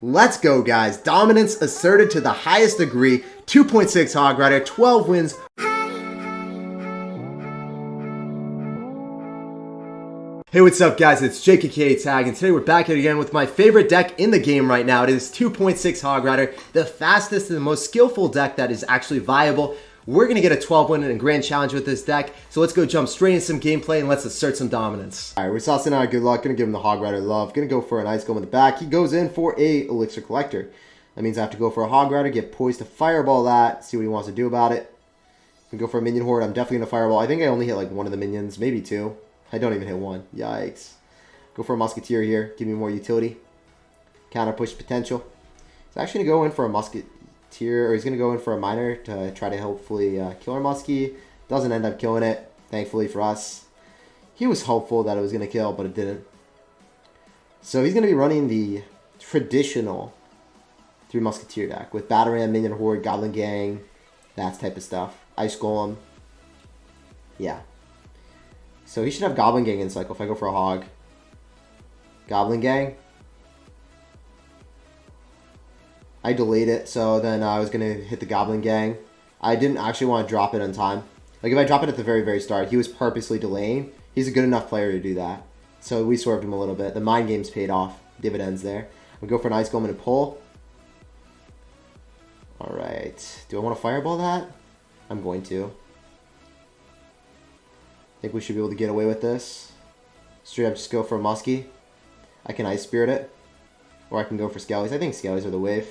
Let's go, guys. Dominance asserted to the highest degree. 2.6 HOG Rider, 12 wins. Hey, what's up, guys? It's SirTagCR, and today we're back here again with my favorite deck in the game right now. It is 2.6 HOG Rider, the fastest and the most skillful deck that is actually viable. We're going to get a 12 win and grand challenge with this deck, so let's go jump straight into some gameplay and let's assert some dominance. Alright, we're saucing out good luck. Going to give him the HOG Rider love. Going to go for an Ice Golem in the back. He goes in for a Elixir Collector. That means I have to go for a HOG Rider, get poised to fireball that, see what he wants to do about it. We go for a minion horde. I'm definitely going to fireball. I think I only hit like one of the minions, maybe two. I don't even hit one. Yikes. Go for a musketeer here. Give me more utility. Counter push potential. He's actually going to go in for a musketeer, or he's going to go in for a miner to try to hopefully kill our muskie. Doesn't end up killing it, thankfully for us. He was hopeful that it was going to kill, but it didn't. So he's going to be running the traditional 3 musketeer deck with Battle Ram, Minion Horde, Goblin Gang, that type of stuff. Ice Golem. Yeah. So he should have Goblin Gang in cycle if I go for a HOG. Goblin Gang. I delayed it, so then I was going to hit the Goblin Gang. I didn't actually want to drop it on time. Like, if I drop it at the very, very start, he was purposely delaying. He's a good enough player to do that. So we swerved him a little bit. The mind games paid off. Dividends there. We'll go for an Ice Golem and a pull. Alright. Do I want to fireball that? I'm going to. I think we should be able to get away with this. Straight up just go for a muskie. I can Ice Spirit it. Or I can go for Skellies. I think Skellies are the wave.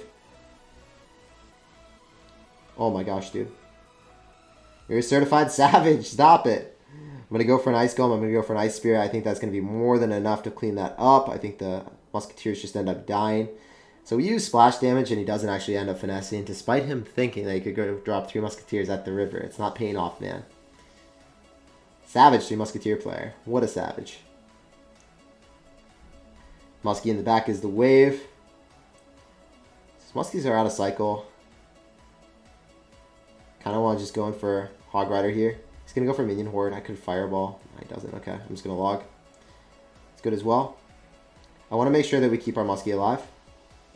Oh my gosh, dude. You're a certified savage. Stop it. I'm going to go for an Ice Golem. I'm going to go for an Ice Spirit. I think that's going to be more than enough to clean that up. I think the Musketeers just end up dying. So we use splash damage, and he doesn't actually end up finessing, despite him thinking that he could go drop 3 Musketeers at the river. It's not paying off, man. Savage 3 Musketeer player. What a savage. Muskie in the back is the wave. Muskies are out of cycle. Kind of want to just go in for HOG Rider here. He's going to go for Minion Horde. I could Fireball. He doesn't. Okay, I'm just going to log. It's good as well. I want to make sure that we keep our Muskie alive.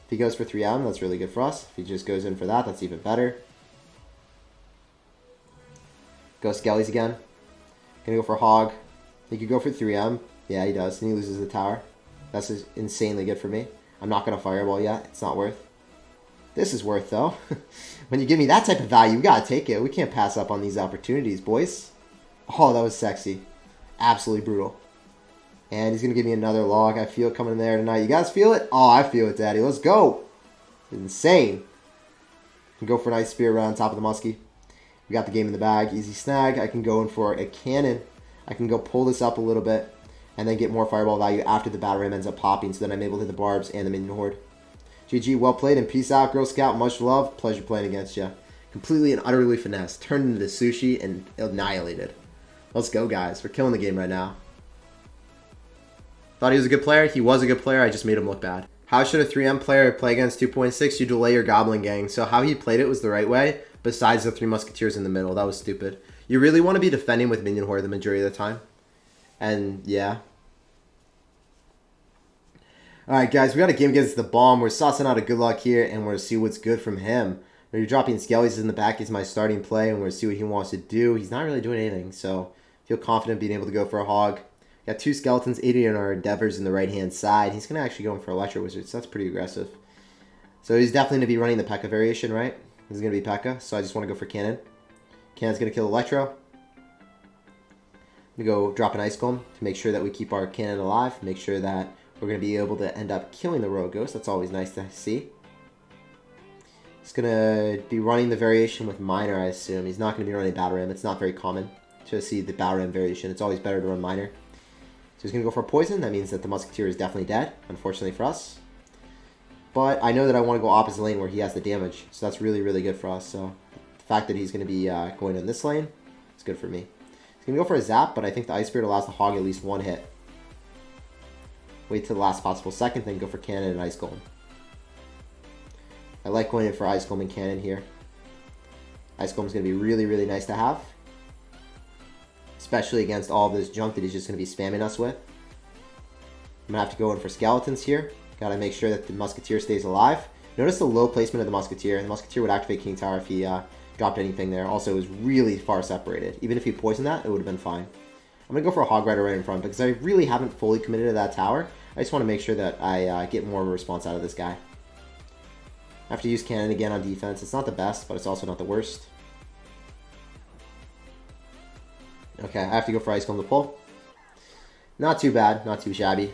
If he goes for 3M, that's really good for us. If he just goes in for that, that's even better. Go Skellies again. Gonna go for HOG. He could go for 3M. Yeah, he does. And he loses the tower. That's just insanely good for me. I'm not going to Fireball yet. It's not worth. This is worth, though. When you give me that type of value, we got to take it. We can't pass up on these opportunities, boys. Oh, that was sexy. Absolutely brutal. And he's going to give me another log. I feel it coming in there tonight. You guys feel it? Oh, I feel it, Daddy. Let's go. Insane. Can go for an Ice Spear right on top of the muskie. We got the game in the bag. Easy snag. I can go in for a cannon. I can go pull this up a little bit and then get more fireball value after the Battle Ram ends up popping, so then I'm able to hit the barbs and the Minion Horde. GG, well played, and peace out, Girl Scout. Much love. Pleasure playing against you. Completely and utterly finessed. Turned into sushi and annihilated. Let's go, guys. We're killing the game right now. Thought he was a good player. He was a good player. I just made him look bad. How should a 3M player play against 2.6? You delay your Goblin Gang. So how he played it was the right way, besides the 3 Musketeers in the middle. That was stupid. You really want to be defending with Minion Horde the majority of the time. And, yeah. Alright, guys. We got a game against the Bomb. We're saucing out a good luck here, and we're going to see what's good from him. We're dropping Skellies in the back is my starting play, and we're going to see what he wants to do. He's not really doing anything, so feel confident being able to go for a HOG. Got 2 skeletons, 80 in our endeavors in the right-hand side. He's going to actually go in for Electro Wizards. So that's pretty aggressive. So he's definitely going to be running the PEKKA variation, right? This is going to be PEKKA, so I just want to go for Cannon. Cannon's going to kill Electro. I'm going to go drop an Ice Golem to make sure that we keep our Cannon alive. Make sure that we're going to be able to end up killing the Rogue Ghost. That's always nice to see. He's going to be running the variation with Miner, I assume. He's not going to be running Battle Ram. It's not very common to see the Battle Ram variation. It's always better to run Miner. So he's going to go for Poison. That means that the Musketeer is definitely dead, unfortunately for us. But I know that I want to go opposite lane where he has the damage. So that's really, really good for us. So the fact that he's going to be going in this lane is good for me. He's going to go for a Zap, but I think the Ice Spirit allows the HOG at least 1 hit. Wait till the last possible second, then go for Cannon and Ice Golem. I like going in for Ice Golem and Cannon here. Ice Golem is going to be really, really nice to have. Especially against all of this junk that he's just going to be spamming us with. I'm going to have to go in for Skeletons here. Gotta make sure that the musketeer stays alive. Notice the low placement of the musketeer. The musketeer would activate King Tower if he dropped anything there. Also, it was really far separated. Even if he poisoned that, it would have been fine. I'm going to go for a Hog Rider right in front because I really haven't fully committed to that tower. I just want to make sure that I get more of a response out of this guy. I have to use cannon again on defense. It's not the best, but it's also not the worst. Okay, I have to go for Ice Golem to pull. Not too bad, not too shabby.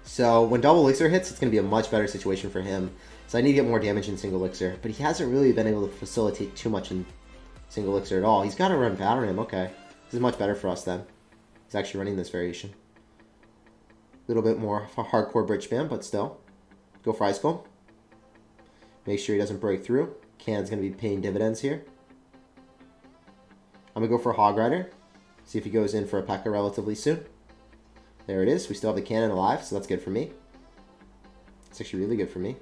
So when double elixir hits, it's going to be a much better situation for him. So I need to get more damage in single elixir. But he hasn't really been able to facilitate too much in single elixir at all. He's got to run Battle Ram. Okay. This is much better for us then. He's actually running this variation. A little bit more hardcore bridge spam, but still. Go for Ice Golem. Make sure he doesn't break through. Cannon's going to be paying dividends here. I'm going to go for a Hog Rider. See if he goes in for a PEKKA relatively soon. There it is. We still have the cannon alive, so that's good for me. It's actually really good for me.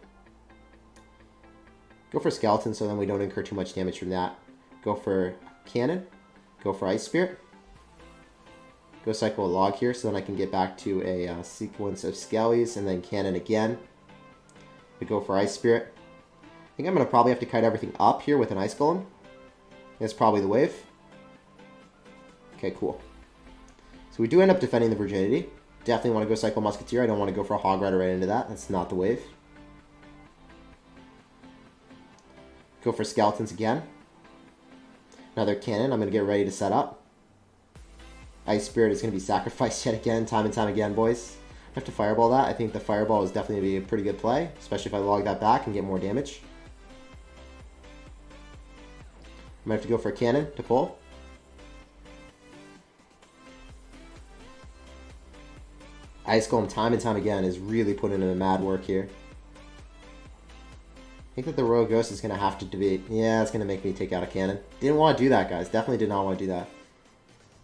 Go for skeleton so then we don't incur too much damage from that. Go for cannon. Go for Ice Spirit. Go cycle a log here so then I can get back to a sequence of skellies and then cannon again. We go for Ice Spirit. I think I'm going to probably have to kite everything up here with an Ice Golem. That's probably the wave. Okay, cool. So we do end up defending the virginity. Definitely want to go cycle musketeer. I don't want to go for a Hog Rider right into that. That's not the wave. Go for skeletons again. Another cannon. I'm going to get ready to set up. Ice Spirit is going to be sacrificed yet again, time and time again, boys. I have to fireball that. I think the fireball is definitely going to be a pretty good play, especially if I log that back and get more damage. I'm going to have to go for a cannon to pull. Ice Golem time and time again is really putting in a mad work here. I think that the Royal Ghost is going to have to debate. Yeah, it's going to make me take out a cannon. Didn't want to do that, guys. Definitely did not want to do that.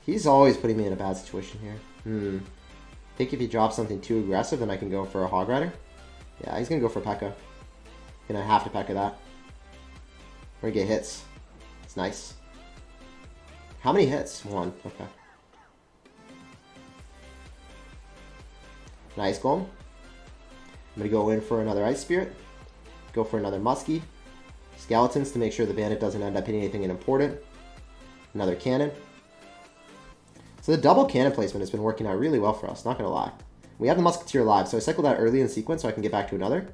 He's always putting me in a bad situation here. I think if he drops something too aggressive, then I can go for a Hog Rider. Yeah, he's going to go for PEKKA. Going to have to PEKKA that. We're going to get hits. It's nice. How many hits? One. Okay. An Ice Golem. I'm going to go in for another Ice Spirit. Go for another Muskie. Skeletons to make sure the bandit doesn't end up hitting anything important. Another cannon. So the double cannon placement has been working out really well for us, not going to lie. We have the musketeer alive, so I cycled that early in sequence so I can get back to another.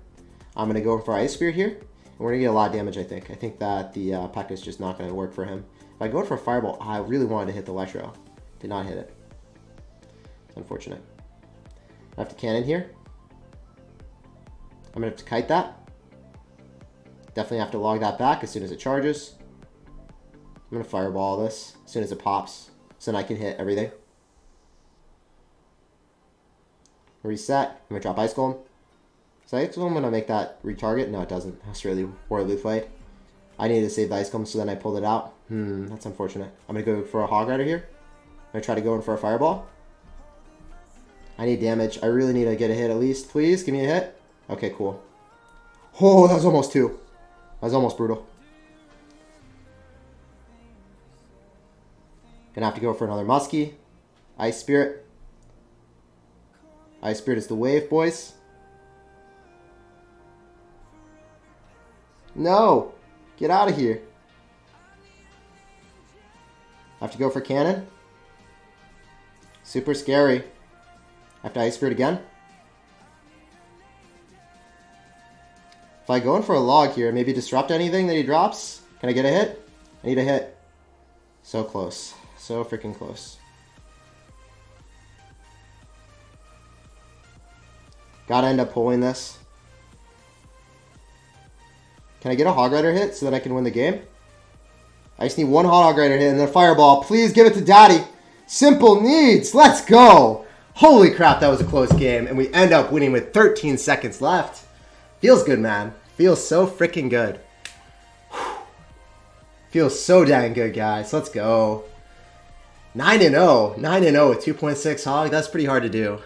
I'm going to go for Ice Spear here, and we're going to get a lot of damage, I think. I think that the PEKKA is just not going to work for him. If I go for a Fireball, I really wanted to hit the Electro. Did not hit it. It's unfortunate. I have to cannon here. I'm going to have to kite that. Definitely have to log that back as soon as it charges. I'm going to fireball this as soon as it pops, so then I can hit everything. Reset. I'm going to drop Ice Golem. So Ice Golem going to make that retarget? No, it doesn't. That's really horribly played. I needed to save the Ice Golem, so then I pulled it out. That's unfortunate. I'm going to go for a Hog Rider here. I'm going to try to go in for a Fireball. I need damage. I really need to get a hit at least. Please, give me a hit. Okay, cool. Oh, that was almost two. That was almost brutal. Gonna have to go for another Muskie. Ice Spirit. Ice Spirit is the wave, boys. No! Get out of here. I have to go for cannon. Super scary. I have to Ice Spirit again. If I go in for a log here, maybe disrupt anything that he drops. Can I get a hit? I need a hit. So close. So freaking close. Gotta end up pulling this. Can I get a Hog Rider hit so that I can win the game? I just need one Hog Rider hit and then a Fireball. Please give it to Daddy. Simple needs. Let's go. Holy crap, that was a close game. And we end up winning with 13 seconds left. Feels good, man. Feels so freaking good. Feels so dang good, guys. Let's go. 9-0. 9-0 with 2.6 HOG. That's pretty hard to do.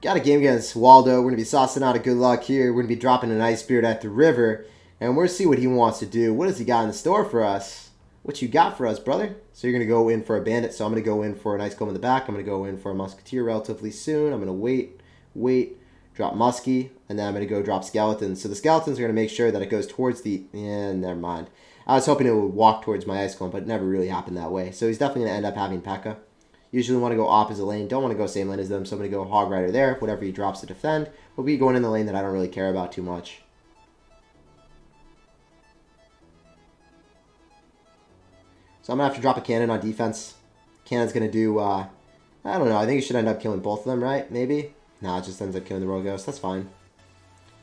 Got a game against Waldo. We're going to be saucing out a good luck here. We're going to be dropping an Ice Spirit at the river. And we're going to see what he wants to do. What does he got in store for us? What you got for us, brother? So you're going to go in for a bandit. So I'm going to go in for an Ice Golem in the back. I'm going to go in for a musketeer relatively soon. I'm going to wait. drop musky, and then I'm going to go drop skeletons. So the skeletons are going to make sure that it goes towards the... never mind. I was hoping it would walk towards my ice golem, but it never really happened that way. So he's definitely going to end up having PEKKA. Usually want to go opposite lane. Don't want to go same lane as them, so I'm going to go Hog Rider there. Whatever he drops to defend will be going in the lane that I don't really care about too much. So I'm going to have to drop a cannon on defense. Cannon's going to do... I don't know. I think he should end up killing both of them, right? Maybe? No, it just ends up killing the Royal Ghost. That's fine.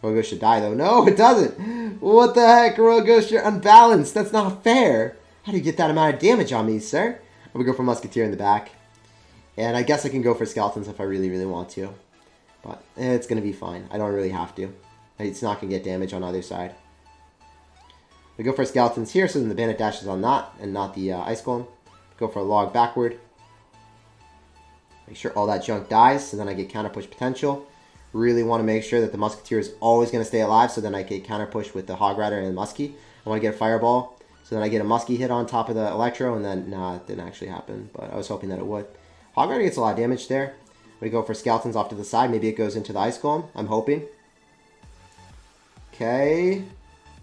Royal Ghost should die, though. No, it doesn't. What the heck? Royal Ghost, you're unbalanced. That's not fair. How do you get that amount of damage on me, sir? I'm going to go for Musketeer in the back. And I guess I can go for Skeletons if I really, really want to. But it's going to be fine. I don't really have to. It's not going to get damage on either side. We go for Skeletons here, so then the Bandit dashes on that and not the Ice Golem. Go for a log backward. Make sure all that junk dies, so then I get counter push potential. Really want to make sure that the Musketeer is always going to stay alive, so then I get counter push with the Hog Rider and the Muskie. I want to get a Fireball, so then I get a Muskie hit on top of the Electro, and then, nah, it didn't actually happen, but I was hoping that it would. Hog Rider gets a lot of damage there. We go for Skeletons off to the side. Maybe it goes into the Ice Golem. I'm hoping. Okay.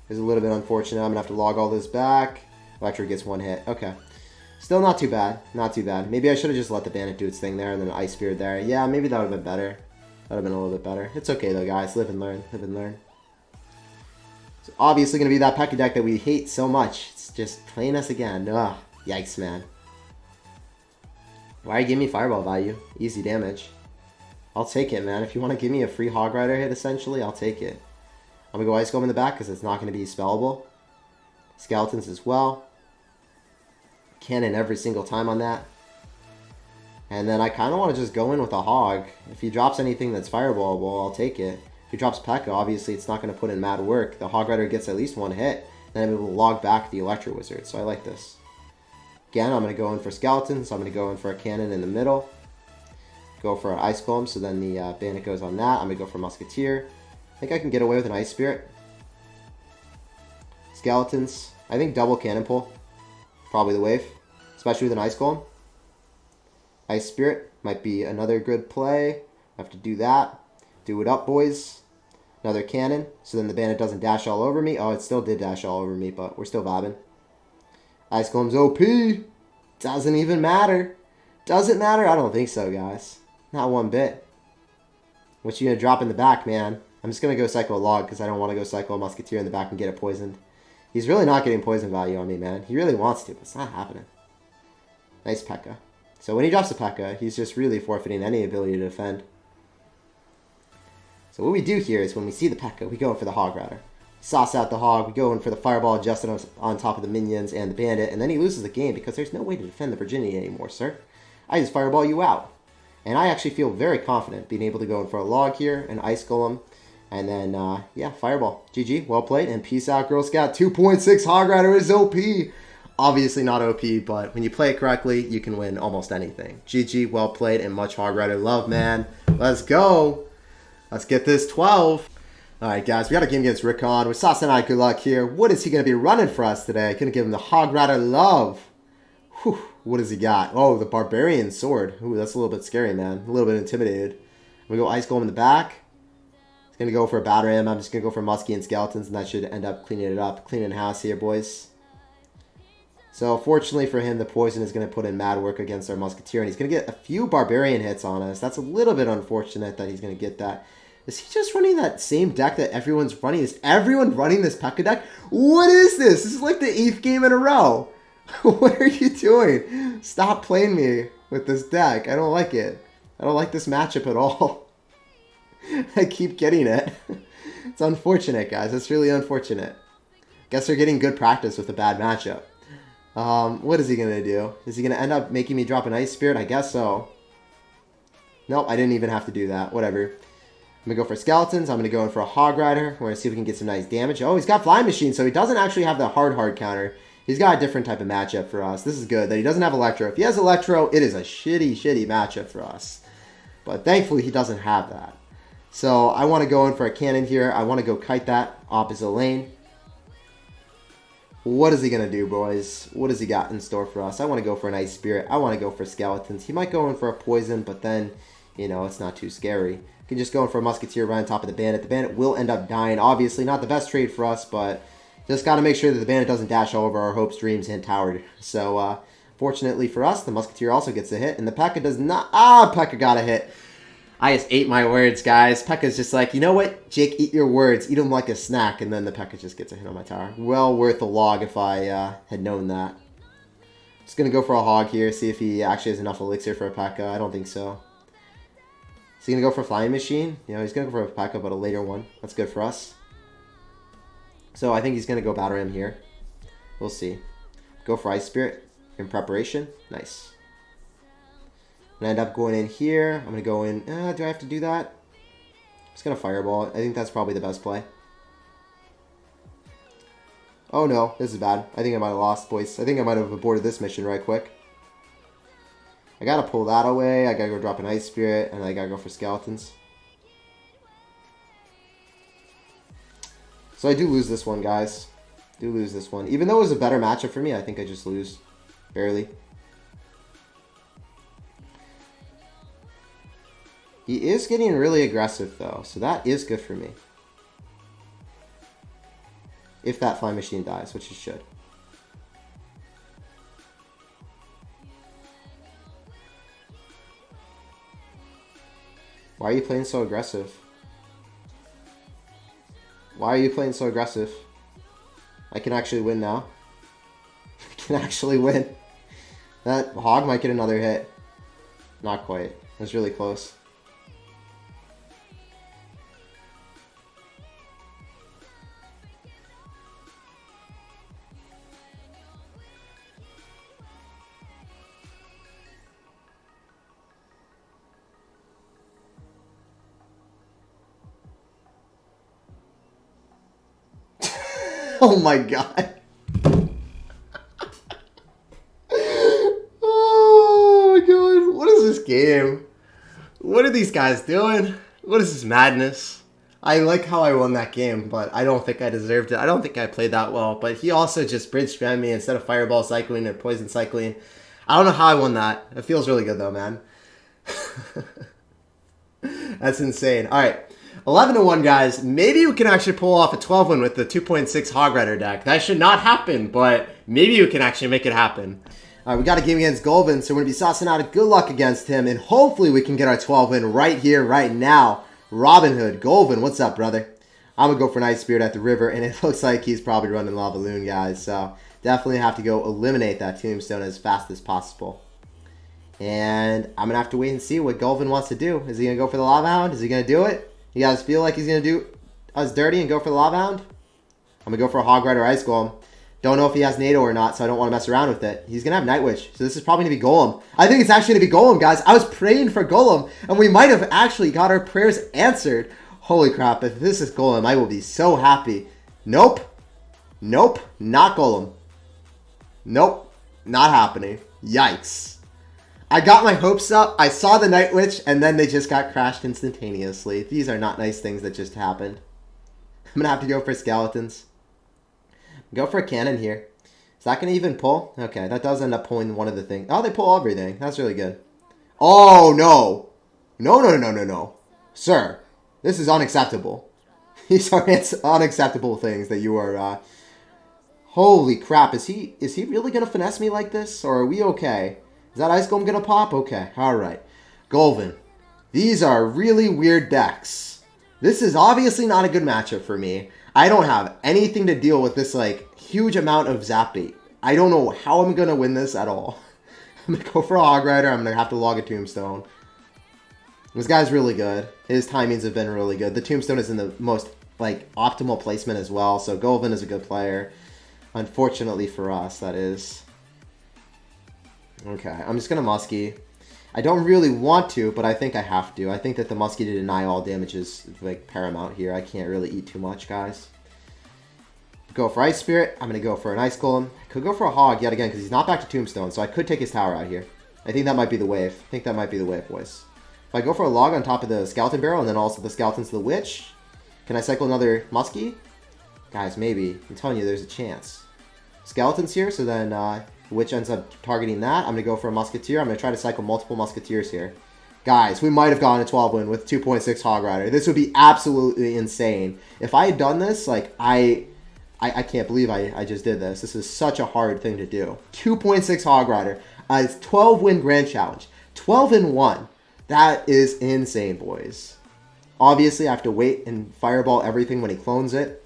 It's a little bit unfortunate. I'm going to have to log all this back. Electro gets one hit. Okay. Still not too bad. Not too bad. Maybe I should have just let the Bandit do its thing there and then Ice Spirit there. Yeah, maybe that would have been better. That would have been a little bit better. It's okay though, guys. Live and learn. Live and learn. It's obviously going to be that PEKKA deck that we hate so much. It's just playing us again. Ugh. Yikes, man. Why are you giving me Fireball value? Easy damage. I'll take it, man. If you want to give me a free Hog Rider hit, essentially, I'll take it. I'm going to go Ice Golem in the back because it's not going to be spellable. Skeletons as well. Cannon every single time on that. And then I kind of want to just go in with a Hog. If he drops anything that's Fireballable, I'll take it. If he drops PEKKA, obviously it's not going to put in mad work. The Hog Rider gets at least one hit. Then I'm able to log back the Electro Wizard. So I like this. Again, I'm going to go in for Skeletons. I'm going to go in for a Cannon in the middle. Go for an Ice Golem, so then the Bandit goes on that. I'm going to go for Musketeer. I think I can get away with an Ice Spirit. Skeletons. I think double Cannon Pull. Probably the wave. Especially with an Ice Golem. Ice Spirit might be another good play. I have to do that. Do it up, boys. Another Cannon. So then the Bandit doesn't dash all over me. Oh, it still did dash all over me, but we're still vibing. Ice Golem's OP. Doesn't even matter. Doesn't matter? I don't think so, guys. Not one bit. What you gonna drop in the back, man? I'm just gonna go Cycle a Log because I don't want to go Cycle a Musketeer in the back and get it poisoned. He's really not getting poison value on me, man. He really wants to, but it's not happening. Nice PEKKA. So when he drops a PEKKA, he's just really forfeiting any ability to defend. So what we do here is when we see the PEKKA, we go in for the Hog Rider. Sauce out the Hog, we go in for the Fireball adjusted on top of the minions and the Bandit, and then he loses the game because there's no way to defend the Virginity anymore, sir. I just Fireball you out. And I actually feel very confident being able to go in for a Log here, an Ice Golem, and then, yeah, Fireball. GG, well played, and peace out, Girl Scout. 2.6 Hog Rider is OP. Obviously not OP, but when you play it correctly, you can win almost anything. GG, well played, and much Hog Rider love, man. Let's go. Let's get this 12. Alright, guys, we got a game against Rickon. With Sauce and I, good luck here. What is he going to be running for us today? Going to give him the Hog Rider love. Whew, what does he got? Oh, the Barbarian Sword. Ooh, that's a little bit scary, man. A little bit intimidated. We go Ice Golem in the back. He's going to go for a Batter Ram. I'm just going to go for Muskie and Skeletons, and that should end up cleaning it up. Cleaning house here, boys. So, fortunately for him, the Poison is going to put in mad work against our Musketeer, and he's going to get a few Barbarian hits on us. That's a little bit unfortunate that he's going to get that. Is he just running that same deck that everyone's running? Is everyone running this PEKKA deck? What is this? This is like the 8th game in a row. What are you doing? Stop playing me with this deck. I don't like it. I don't like this matchup at all. I keep getting it. It's unfortunate, guys. It's really unfortunate. Guess they're getting good practice with a bad matchup. What is he going to do? Is he going to end up making me drop an Ice Spirit? I guess so. Nope, I didn't even have to do that. Whatever. I'm going to go for Skeletons. I'm going to go in for a Hog Rider. We're going to see if we can get some nice damage. Oh, he's got Flying Machine, so he doesn't actually have the hard counter. He's got a different type of matchup for us. This is good that he doesn't have Electro. If he has Electro, it is a shitty matchup for us. But thankfully, he doesn't have that. So I want to go in for a Cannon here. I want to go Kite that opposite lane. What is he going to do, boys? What has he got in store for us? I want to go for an Ice Spirit. I want to go for Skeletons. He might go in for a Poison, but then, you know, it's not too scary. can just go in for a musketeer right on top of the bandit. The bandit will end up dying. Obviously, not the best trade for us, but just got to make sure that the bandit doesn't dash all over our hopes, dreams, and tower. So, fortunately for us, the musketeer also gets a hit, and the PEKKA does not. Ah, PEKKA got a hit. I just ate my words, guys. PEKKA's just like, you know what, Jake, eat your words. Eat them like a snack, and then the PEKKA just gets a hit on my tower. Well worth a log if I had known that. Just going to go for a hog here, see if he actually has enough elixir for a PEKKA. I don't think so. Is he going to go for a flying machine? You know, he's going to go for a PEKKA, but a later one. That's good for us. So I think he's going to go battle him here. We'll see. Go for Ice Spirit in preparation. Nice. I'm going to end up going in here. I'm going to go in. Do I have to do that? I'm just going to Fireball. I think that's probably the best play. Oh no, this is bad. I think I might have lost, boys. I think I might have aborted this mission right quick. I gotta pull that away. I gotta go drop an Ice Spirit, and I gotta go for skeletons. So I do lose this one, guys. Do lose this one. Even though it was a better matchup for me, I think I just lose. Barely. He is getting really aggressive, though, so that is good for me. If that flying machine dies, which it should. Why are you playing so aggressive? Why are you playing so aggressive? I can actually win now. I can actually win. That hog might get another hit. Not quite. It was really close. Oh my god. Oh my god. What is this game? What are these guys doing? What is this madness? I like how I won that game, but I don't think I deserved it. I don't think I played that well, but he also just bridge spammed me instead of fireball cycling or poison cycling. I don't know how I won that. It feels really good though, man. That's insane. All right. 11-1, guys. Maybe you can actually pull off a 12-win with the 2.6 HOG Rider deck. That should not happen, but maybe you can actually make it happen. All right, we got a game against Golvin, so we're going to be saucing out a good luck against him, and hopefully we can get our 12-win right here, right now. Robin Hood, Golvin, what's up, brother? I'm going to go for an Ice Spirit at the river, and it looks like he's probably running Lava Loon, guys, so definitely have to go eliminate that Tombstone as fast as possible. And I'm going to have to wait and see what Golvin wants to do. Is he going to go for the Lava Hound? Is he going to do it? You guys feel like he's going to do us dirty and go for the Lava Hound? I'm going to go for a Hog Rider Ice Golem. Don't know if he has NATO or not, so I don't want to mess around with it. He's going to have Night Witch, so this is probably going to be Golem. I think it's actually going to be Golem, guys. I was praying for Golem, and we might have actually got our prayers answered. Holy crap, if this is Golem, I will be so happy. Nope. Nope, not Golem. Nope, not happening. Yikes. I got my hopes up, I saw the Night Witch, and then they just got crashed instantaneously. These are not nice things that just happened. I'm going to have to go for skeletons. Go for a cannon here. Is that going to even pull? Okay, that does end up pulling one of the things. Oh, they pull everything. That's really good. Oh, no. No, no, no, no, no. Sir, this is unacceptable. These are unacceptable things that you are... Holy crap, is he really going to finesse me like this? Or are we okay? Is that Ice Golem going to pop? Okay, alright. Golvin. These are really weird decks. This is obviously not a good matchup for me. I don't have anything to deal with this, like, huge amount of zap bait. I don't know how I'm going to win this at all. I'm going to go for a Hog Rider. I'm going to have to log a Tombstone. This guy's really good. His timings have been really good. The Tombstone is in the most, like, optimal placement as well. So Golvin is a good player. Unfortunately for us, that is. Okay, I'm just going to Muskie. I don't really want to, but I think I have to. I think that the Muskie to deny all damage is, like, paramount here. I can't really eat too much, guys. Go for Ice Spirit. I'm going to go for an Ice Golem. I could go for a Hog yet again, because he's not back to Tombstone, so I could take his tower out here. I think that might be the wave. I think that might be the wave, boys. If I go for a Log on top of the Skeleton Barrel, and then also the Skeletons to the Witch, can I cycle another Muskie? Guys, maybe. I'm telling you, there's a chance. Skeletons here, so then... Which ends up targeting that. I'm going to go for a Musketeer. I'm going to try to cycle multiple Musketeers here. Guys, we might have gotten a 12 win with 2.6 Hog Rider. This would be absolutely insane. If I had done this, like, I can't believe I just did this. This is such a hard thing to do. 2.6 Hog Rider. It's 12 win Grand Challenge. 12 and 1. That is insane, boys. Obviously, I have to wait and fireball everything when he clones it.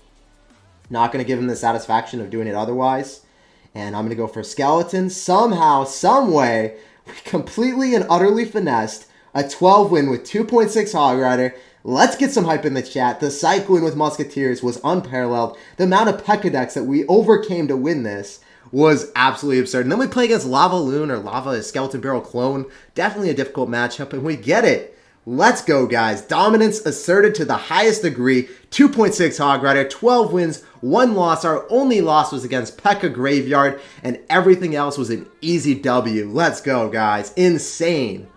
Not going to give him the satisfaction of doing it otherwise. And I'm going to go for Skeleton. Somehow, someway, we completely and utterly finessed a 12 win with 2.6 Hog Rider. Let's get some hype in the chat. The cycling with Musketeers was unparalleled. The amount of PEKKA decks that we overcame to win this was absolutely absurd. And then we play against Lava Loon or Lava Skeleton Barrel Clone. Definitely a difficult matchup, and we get it. Let's go, guys. Dominance asserted to the highest degree. 2.6 Hog Rider, 12 wins, 1 loss. Our only loss was against PEKKA Graveyard, and everything else was an easy W. Let's go, guys. Insane.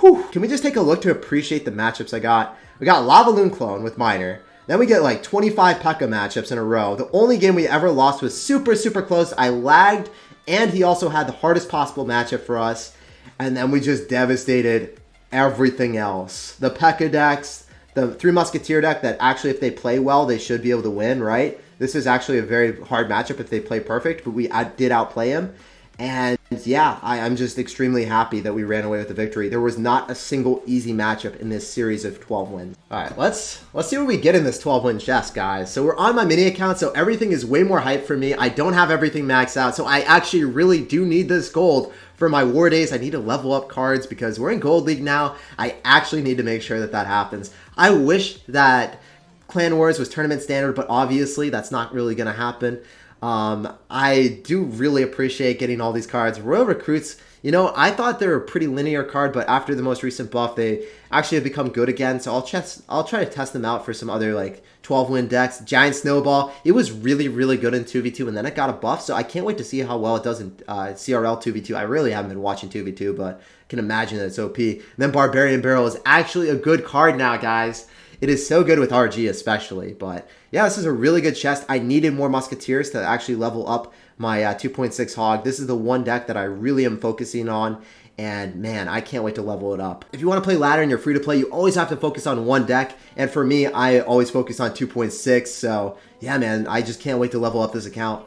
Whew. Can we just take a look to appreciate the matchups I got? We got Lava Loon Clone with Miner. Then we get like 25 PEKKA matchups in a row. The only game we ever lost was super, super close. I lagged, and he also had the hardest possible matchup for us. And then we just devastated everything else. The PEKKA decks, the 3 Musketeer deck that actually, if they play well, they should be able to win, right? This is actually a very hard matchup if they play perfect, but we did outplay him. And yeah, I'm just extremely happy that we ran away with the victory. There was not a single easy matchup in this series of 12 wins. All right, let's see what we get in this 12 win chest, guys. So we're on my mini account, so everything is way more hype for me. I don't have everything maxed out, so I actually really do need this gold for my war days. I need to level up cards because we're in Gold League now. I actually need to make sure that that happens. I wish that Clan Wars was tournament standard, but obviously that's not really going to happen. I do really appreciate getting all these cards. Royal Recruits, you know, I thought they were a pretty linear card, but after the most recent buff, they actually have become good again. So I'll try to test them out for some other like 12 win decks. Giant Snowball, it was really, really good in 2v2, and then it got a buff. So I can't wait to see how well it does in CRL 2v2. I really haven't been watching 2v2, but can imagine that it's OP. And then Barbarian Barrel is actually a good card now, guys. It is so good with RG especially, but yeah, this is a really good chest. I needed more Musketeers to actually level up my 2.6 Hog. This is the one deck that I really am focusing on, and man, I can't wait to level it up. If you want to play ladder and you're free to play, you always have to focus on one deck, and for me, I always focus on 2.6, so yeah, man, I just can't wait to level up this account.